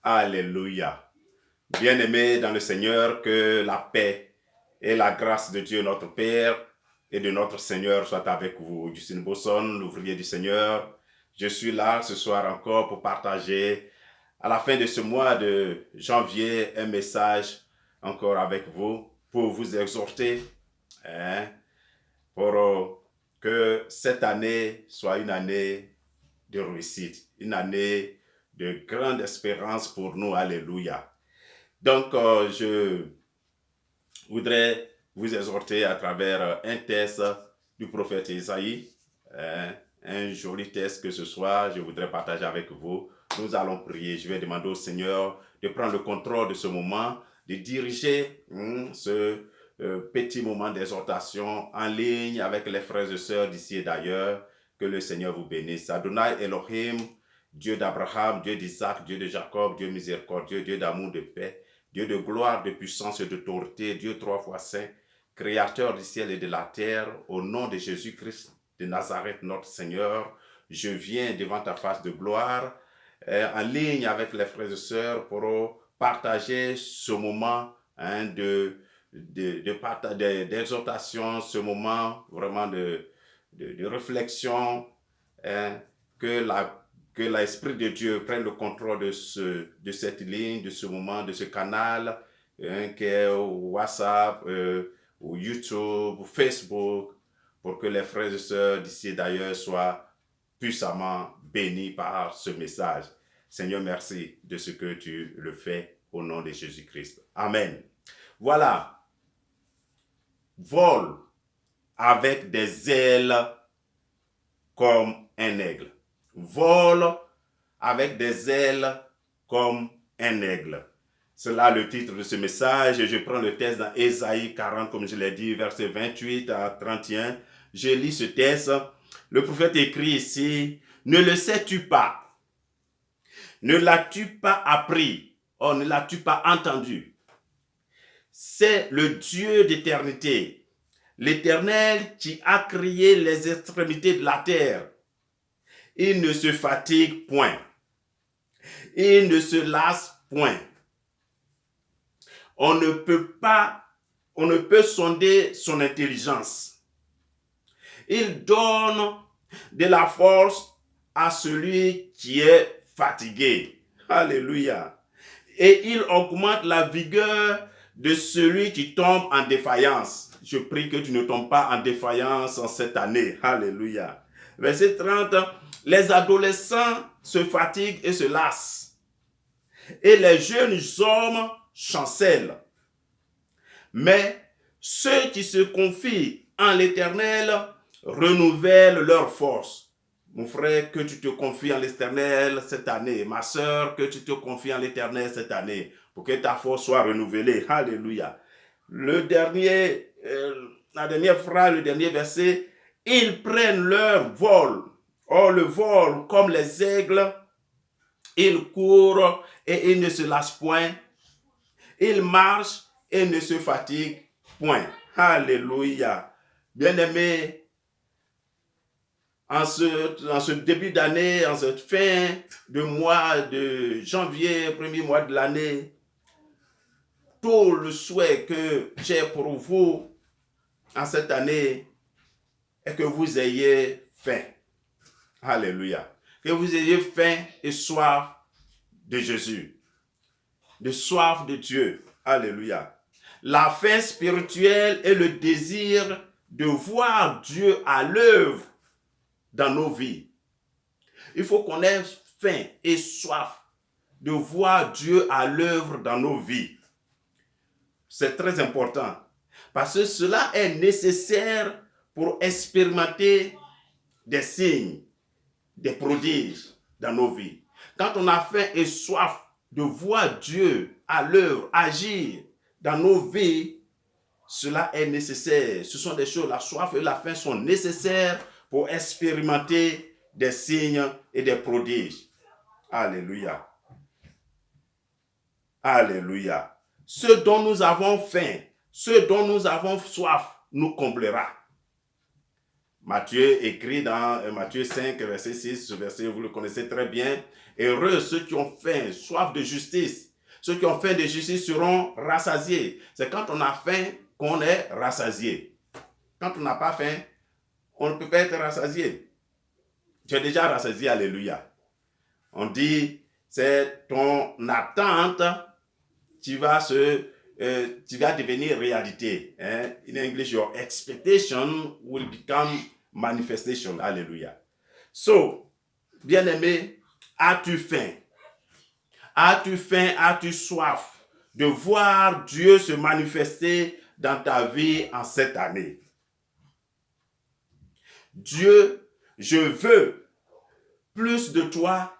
Alléluia. Bien-aimés dans le Seigneur, que la paix et la grâce de Dieu notre Père et de notre Seigneur soient avec vous. Justin Bosson, l'ouvrier du Seigneur. Je suis là ce soir encore pour partager à la fin de ce mois de janvier un message encore avec vous pour vous exhorter, pour que cette année soit une année de réussite, une année de grande espérance pour nous. Alléluia. Donc, je voudrais vous exhorter à travers un texte du prophète Isaïe, un joli texte que ce soit, je voudrais partager avec vous. Nous allons prier. Je vais demander au Seigneur de prendre le contrôle de ce moment, de diriger ce petit moment d'exhortation en ligne avec les frères et sœurs d'ici et d'ailleurs. Que le Seigneur vous bénisse. Adonai Elohim, Dieu d'Abraham, Dieu d'Isaac, Dieu de Jacob, Dieu miséricordieux, Dieu d'amour, de paix, Dieu de gloire, de puissance et d'autorité, Dieu trois fois saint, créateur du ciel et de la terre, au nom de Jésus-Christ de Nazareth, notre Seigneur, je viens devant ta face de gloire, en ligne avec les frères et sœurs pour partager ce moment d'exhortation, ce moment vraiment de réflexion, que l'Esprit de Dieu prenne le contrôle de cette ligne, de ce moment, de ce canal, qui est WhatsApp, ou YouTube, ou Facebook, pour que les frères et sœurs d'ici et d'ailleurs soient puissamment bénis par ce message. Seigneur, merci de ce que tu le fais au nom de Jésus-Christ. Amen. Voilà. Vole avec des ailes comme un aigle. Vole avec des ailes comme un aigle. C'est là le titre de ce message. Je prends le texte dans Ésaïe 40, comme je l'ai dit, versets 28 à 31. Je lis ce texte. Le prophète écrit ici, « Ne le sais-tu pas? Ne l'as-tu pas appris? Oh, ne l'as-tu pas entendu? C'est le Dieu d'éternité, l'Éternel qui a créé les extrémités de la terre. Il ne se fatigue point. Il ne se lasse point. On ne peut sonder son intelligence. Il donne de la force à celui qui est fatigué. Alléluia. Et il augmente la vigueur de celui qui tombe en défaillance. Je prie que tu ne tombes pas en défaillance en cette année. Alléluia. Verset 30. Les adolescents se fatiguent et se lassent. Et les jeunes hommes chancellent. Mais ceux qui se confient en l'Éternel renouvellent leur force. Mon frère, que tu te confies en l'Éternel cette année. Ma soeur, que tu te confies en l'Éternel cette année. Pour que ta force soit renouvelée. Alléluia. La dernière phrase, le dernier verset. Ils prennent leur vol. Or, le vol, comme les aigles, ils courent et ils ne se lassent point. Ils marchent et ne se fatiguent point. Alléluia. Bien-aimés, en ce début d'année, en cette fin de mois de janvier, premier mois de l'année, tout le souhait que j'ai pour vous en cette année est que vous ayez faim. Alléluia. Que vous ayez faim et soif de Jésus, de soif de Dieu. Alléluia. La faim spirituelle est le désir de voir Dieu à l'œuvre dans nos vies. Il faut qu'on ait faim et soif de voir Dieu à l'œuvre dans nos vies. C'est très important parce que cela est nécessaire pour expérimenter des signes, des prodiges dans nos vies. Quand on a faim et soif de voir Dieu à l'œuvre, agir dans nos vies, cela est nécessaire. Ce sont des choses, la soif et la faim sont nécessaires pour expérimenter des signes et des prodiges. Alléluia. Alléluia. Ce dont nous avons faim, ce dont nous avons soif, nous comblera. Matthieu écrit dans Matthieu 5, verset 6, ce verset, vous le connaissez très bien. Heureux ceux qui ont faim, soif de justice. Ceux qui ont faim de justice seront rassasiés. C'est quand on a faim qu'on est rassasié. Quand on n'a pas faim, on ne peut pas être rassasié. Tu es déjà rassasié, alléluia. On dit, c'est ton attente qui va devenir réalité. Hein? In English, your expectation will become manifestation. Hallelujah. So, bien-aimé, as-tu faim? As-tu faim, as-tu soif de voir Dieu se manifester dans ta vie en cette année? Dieu, je veux plus de toi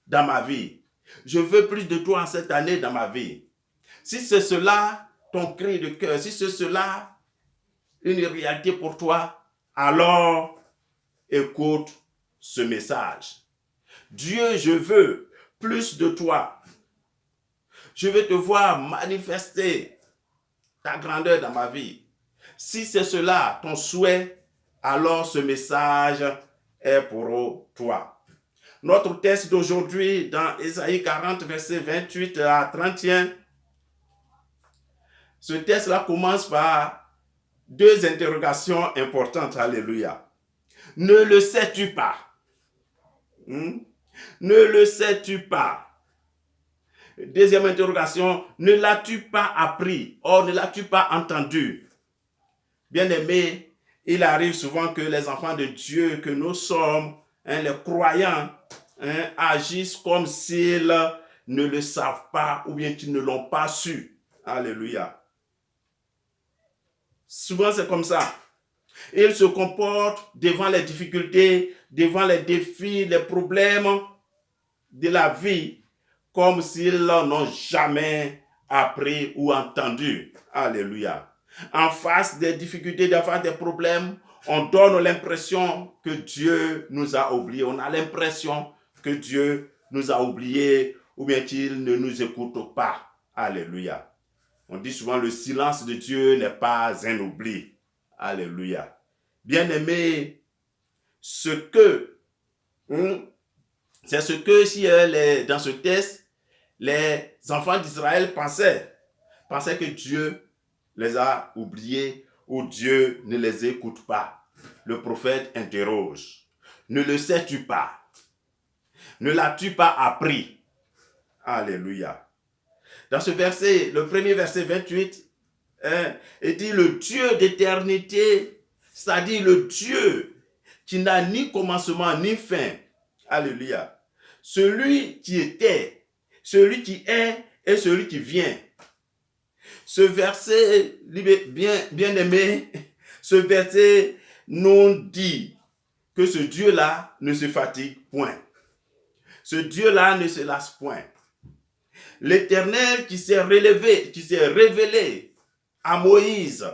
dans ma vie. Je veux plus de toi en cette année dans ma vie. Si c'est cela ton cri de cœur, si c'est cela une réalité pour toi, alors écoute ce message. Dieu, je veux plus de toi. Je veux te voir manifester ta grandeur dans ma vie. Si c'est cela ton souhait, alors ce message est pour toi. Notre texte d'aujourd'hui dans Ésaïe 40, verset 28 à 31, ce texte-là commence par deux interrogations importantes. Alléluia. Ne le sais-tu pas? Ne le sais-tu pas? Deuxième interrogation, ne l'as-tu pas appris? Or, ne l'as-tu pas entendu? Bien-aimé, il arrive souvent que les enfants de Dieu que nous sommes, les croyants, agissent comme s'ils ne le savent pas ou bien qu'ils ne l'ont pas su. Alléluia. Souvent, c'est comme ça. Ils se comportent devant les difficultés, devant les défis, les problèmes de la vie, comme s'ils n'ont jamais appris ou entendu. Alléluia. En face des difficultés, en face des problèmes, on donne l'impression que Dieu nous a oubliés. On a l'impression que Dieu nous a oubliés ou bien qu'il ne nous écoute pas. Alléluia. On dit souvent le silence de Dieu n'est pas un oubli. Alléluia. Bien-aimé, c'est ce que si dans ce texte, les enfants d'Israël pensaient que Dieu les a oubliés ou Dieu ne les écoute pas. Le prophète interroge. Ne le sais-tu pas? Ne l'as-tu pas appris? Alléluia. Dans ce verset, le premier verset 28, il dit le Dieu d'éternité, c'est-à-dire le Dieu qui n'a ni commencement ni fin. Alléluia. Celui qui était, celui qui est et celui qui vient. Ce verset, bien aimé, ce verset nous dit que ce Dieu-là ne se fatigue point. Ce Dieu-là ne se lasse point. L'Éternel qui s'est révélé à Moïse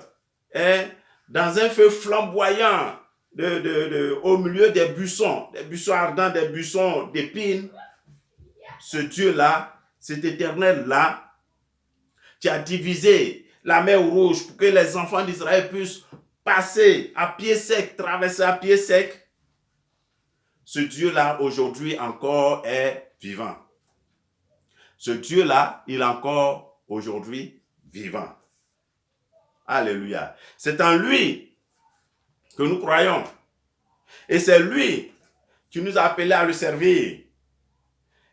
dans un feu flamboyant au milieu des buissons ardents, des buissons d'épines, ce Dieu-là, cet Éternel-là, qui a divisé la mer Rouge pour que les enfants d'Israël puissent passer à pied sec, traverser à pied sec, ce Dieu-là, aujourd'hui encore, est vivant. Ce Dieu-là, il est encore aujourd'hui vivant. Alléluia. C'est en lui que nous croyons. Et c'est lui qui nous a appelés à le servir.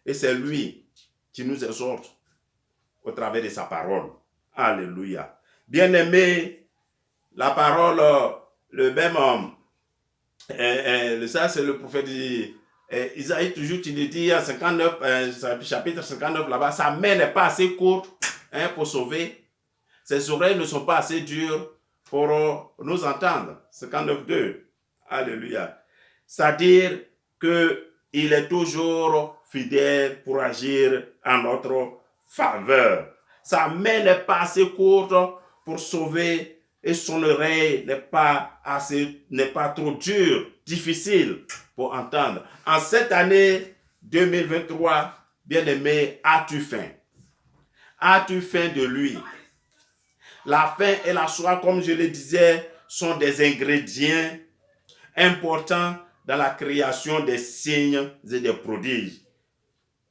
Et c'est lui qui nous exhorte au travers de sa parole. Alléluia. Bien-aimé, la parole, le même homme, ça c'est le prophète Isaïe, toujours tu le dis, 59, chapitre 59 là-bas, sa main n'est pas assez courte pour sauver. Ses oreilles ne sont pas assez dures pour nous entendre. 59.2. Alléluia. C'est-à-dire qu'il est toujours fidèle pour agir en notre faveur. Sa main n'est pas assez courte pour sauver et son oreille n'est pas trop dure, difficile pour entendre. En cette année 2023, bien-aimé, as-tu faim? As-tu faim de lui? La faim et la soif, comme je le disais, sont des ingrédients important dans la création des signes et des prodiges.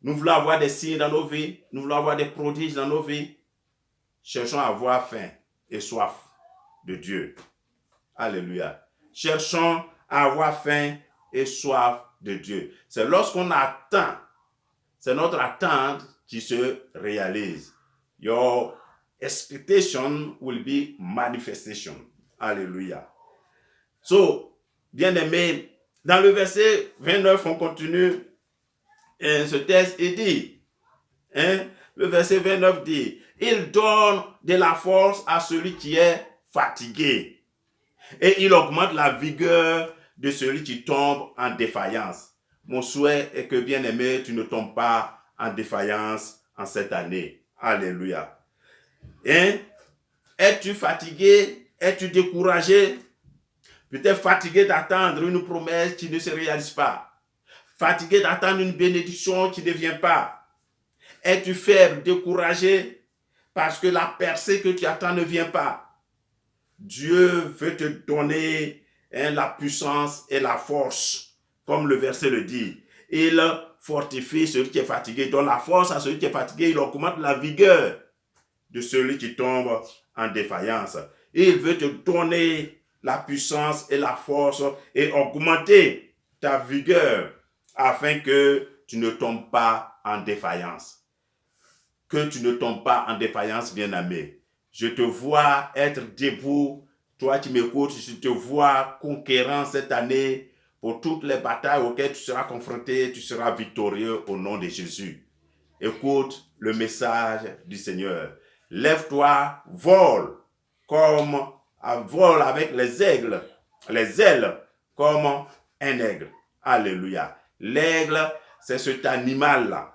Nous voulons avoir des signes dans nos vies, nous voulons avoir des prodiges dans nos vies. Cherchons à avoir faim et soif de Dieu. Alléluia. Cherchons à avoir faim et soif de Dieu. C'est lorsqu'on attend, c'est notre attente qui se réalise. Your expectation will be manifestation. Alléluia. So, bien-aimés, dans le verset 29, on continue ce texte et dit, le verset 29 dit, il donne de la force à celui qui est fatigué et il augmente la vigueur de celui qui tombe en défaillance. Mon souhait est que, bien-aimé, tu ne tombes pas en défaillance en cette année. Alléluia. Es-tu fatigué? Es-tu découragé? Peut-être fatigué d'attendre une promesse qui ne se réalise pas. Fatigué d'attendre une bénédiction qui ne vient pas. Es-tu faible, découragé parce que la percée que tu attends ne vient pas? Dieu veut te donner la puissance et la force, comme le verset le dit. Il fortifie celui qui est fatigué, donne la force à celui qui est fatigué, il augmente la vigueur de celui qui tombe en défaillance. Il veut te donner la puissance et la force et augmenter ta vigueur afin que tu ne tombes pas en défaillance. Que tu ne tombes pas en défaillance, bien-aimé. Je te vois être debout. Toi qui m'écoutes, je te vois conquérant cette année pour toutes les batailles auxquelles tu seras confronté. Tu seras victorieux au nom de Jésus. Écoute le message du Seigneur. Lève-toi, vole avec les ailes comme un aigle. Alléluia. L'aigle, c'est cet animal-là,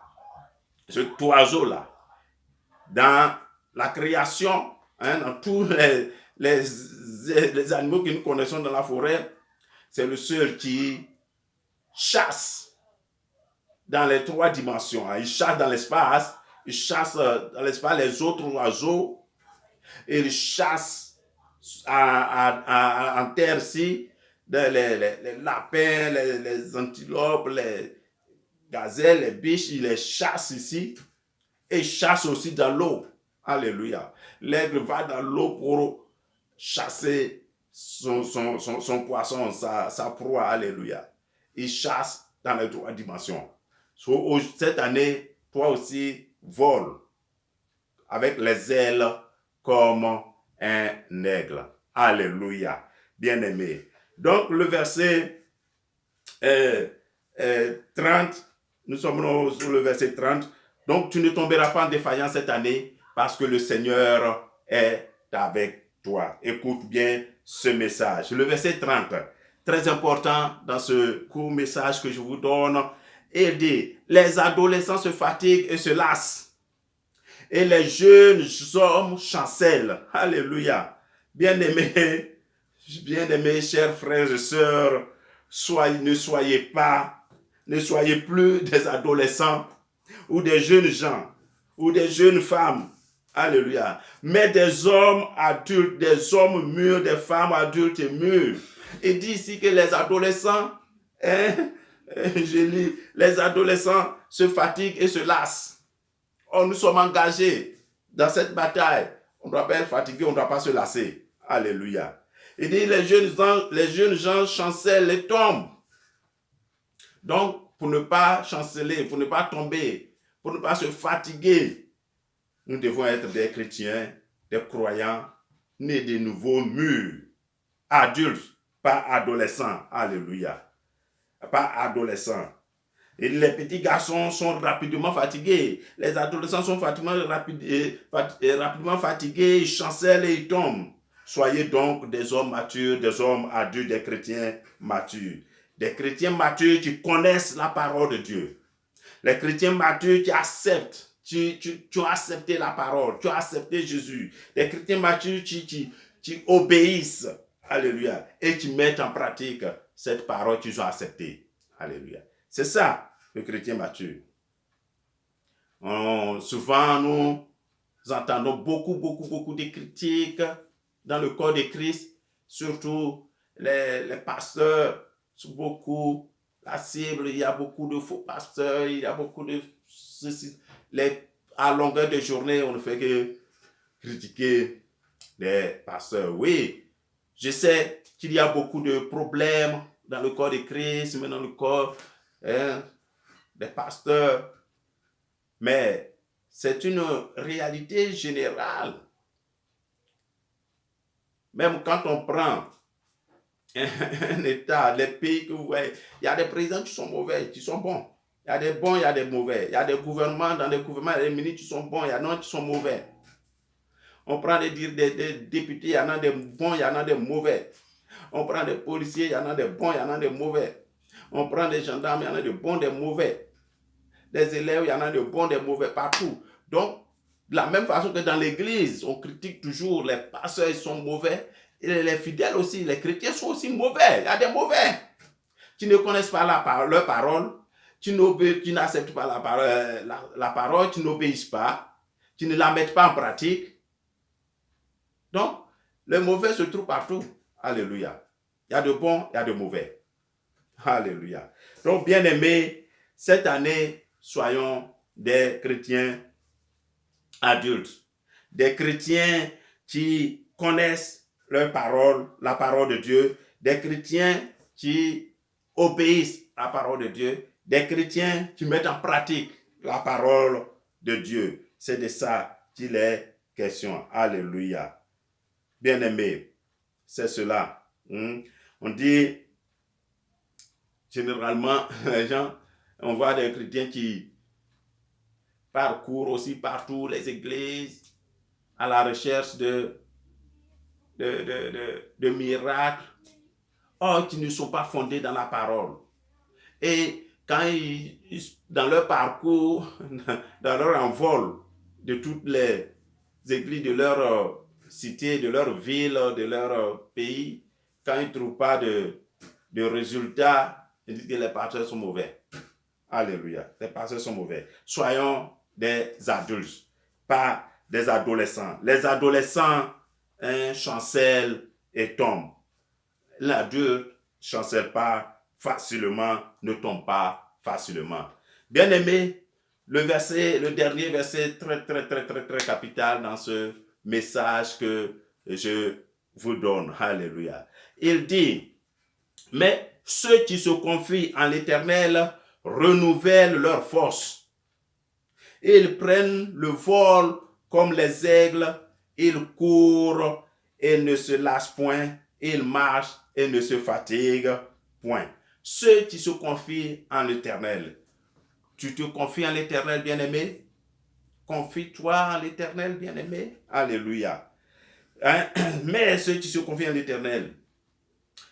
cet oiseau-là. Dans la création, dans tous les animaux que nous connaissons dans la forêt, c'est le seul qui chasse dans les 3 dimensions. Il chasse dans l'espace, il chasse dans l'espace les autres oiseaux, et il chasse en terre-ci les lapins, les antilopes, les gazelles, les biches, il les chasse ici, et il chasse aussi dans l'eau. Alléluia. L'aigle va dans l'eau pour chasser son poisson, sa proie. Alléluia. Il chasse dans les 3 dimensions. So, cette année, toi aussi, vole avec les ailes comme un aigle. Alléluia. Bien-aimé. Donc, le verset 30, nous sommes sur le verset 30. Donc, tu ne tomberas pas en défaillance cette année parce que le Seigneur est avec toi. Écoute bien ce message. Le verset 30, très important dans ce court message que je vous donne. Il dit, les adolescents se fatiguent et se lassent. Et les jeunes hommes chancellent. Alléluia. Bien-aimés, chers frères et sœurs, ne soyez plus des adolescents ou des jeunes gens ou des jeunes femmes. Alléluia. Mais des hommes adultes, des hommes mûrs, des femmes adultes et mûres. Il dit ici que les adolescents, je lis, les adolescents se fatiguent et se lassent. Oh, nous sommes engagés dans cette bataille. On ne doit pas être fatigué, on ne doit pas se lasser. Alléluia. Il dit les jeunes gens chancellent et tombent. Donc, pour ne pas chanceler, pour ne pas tomber, pour ne pas se fatiguer, nous devons être des chrétiens, des croyants, nés de nouveau, mûrs, adultes, pas adolescents. Alléluia. Pas adolescents. Et les petits garçons sont rapidement fatigués. Les adolescents sont rapidement fatigués, ils chancellent et ils tombent. Soyez donc des hommes matures, des hommes adultes, des chrétiens matures. Des chrétiens matures qui connaissent la parole de Dieu. Les chrétiens matures qui acceptent. Tu as accepté la parole, tu as accepté Jésus. Les chrétiens matures qui obéissent. Alléluia. Et qui mettent en pratique cette parole qu'ils ont acceptée. Alléluia. C'est ça, le chrétien mature. Souvent, nous entendons beaucoup de critiques dans le corps de Christ, surtout les pasteurs sont beaucoup la cible, il y a beaucoup de faux pasteurs, il y a beaucoup de ceci. À longueur de journée, on ne fait que critiquer les pasteurs. Oui, je sais qu'il y a beaucoup de problèmes dans le corps de Christ, mais dans le corps des pasteurs, mais c'est une réalité générale. Même quand on prend un État, les pays que vous voyez, il y a des présidents qui sont mauvais, qui sont bons. Il y a des bons, il y a des mauvais. Il y a des gouvernements, dans des gouvernements, il y a des ministres qui sont bons, il y en a qui sont mauvais. On prend des députés, il y en a des bons, il y en a des mauvais. On prend des policiers, il y en a des bons, il y en a des mauvais. On prend des gendarmes, il y en a des bons, des mauvais. Des élèves, il y en a des bons, des mauvais partout. Donc, de la même façon que dans l'église, on critique toujours les pasteurs, ils sont mauvais. Et les fidèles aussi, les chrétiens sont aussi mauvais. Il y a des mauvais qui ne connaissent pas leur parole, qui n'acceptent pas la parole, qui n'obéissent pas, qui ne la mettent pas en pratique. Donc, le mauvais se trouve partout. Alléluia. Il y a de bons, il y a de mauvais. Alléluia. Donc, bien aimés, cette année, soyons des chrétiens adultes, des chrétiens qui connaissent leur parole, la parole de Dieu, des chrétiens qui obéissent à la parole de Dieu, des chrétiens qui mettent en pratique la parole de Dieu. C'est de ça qu'il est question. Alléluia. Bien-aimés, c'est cela. On dit, généralement, les gens, on voit des chrétiens qui parcourent aussi partout les églises à la recherche de miracles, or qui ne sont pas fondés dans la parole. Et quand dans leur parcours, dans leur envol de toutes les églises de leur cité, de leur ville, de leur pays, quand ils ne trouvent pas de résultats, ils disent que les pasteurs sont mauvais. Alléluia, les pasteurs sont mauvais. Soyons des adultes, pas des adolescents. Les adolescents chancellent et tombent. L'adulte ne chancelle pas facilement, ne tombe pas facilement. Bien aimé, le dernier verset très capital dans ce message que je vous donne. Alléluia. Il dit, mais ceux qui se confient en l'Éternel renouvellent leur force. Ils prennent le vol comme les aigles, ils courent et ne se lassent point, ils marchent et ne se fatiguent point. Ceux qui se confient en l'Éternel. Tu te confies en l'Éternel, bien-aimé? Confie-toi en l'Éternel, bien-aimé. Alléluia. Mais ceux qui se confient en l'Éternel,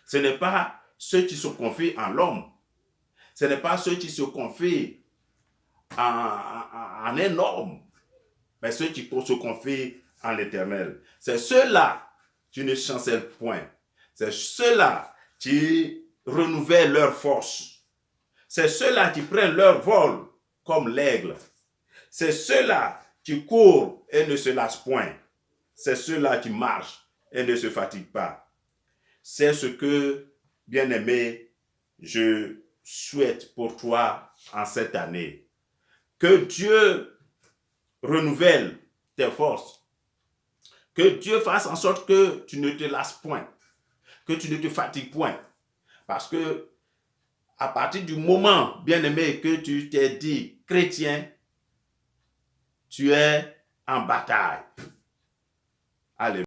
ce n'est pas ceux qui se confient en l'homme. Ce n'est pas ceux qui se confient en un homme, mais ceux qui se confient en l'Éternel. C'est ceux-là qui ne chancellent point. C'est ceux-là qui renouvellent leur force. C'est ceux-là qui prennent leur vol comme l'aigle. C'est ceux-là qui courent et ne se lassent point. C'est ceux-là qui marchent et ne se fatiguent pas. C'est ce que, bien-aimé, je souhaite pour toi en cette année. Que Dieu renouvelle tes forces. Que Dieu fasse en sorte que tu ne te lasses point. Que tu ne te fatigues point. Parce que à partir du moment, bien-aimé, que tu t'es dit chrétien, tu es en bataille. Alléluia.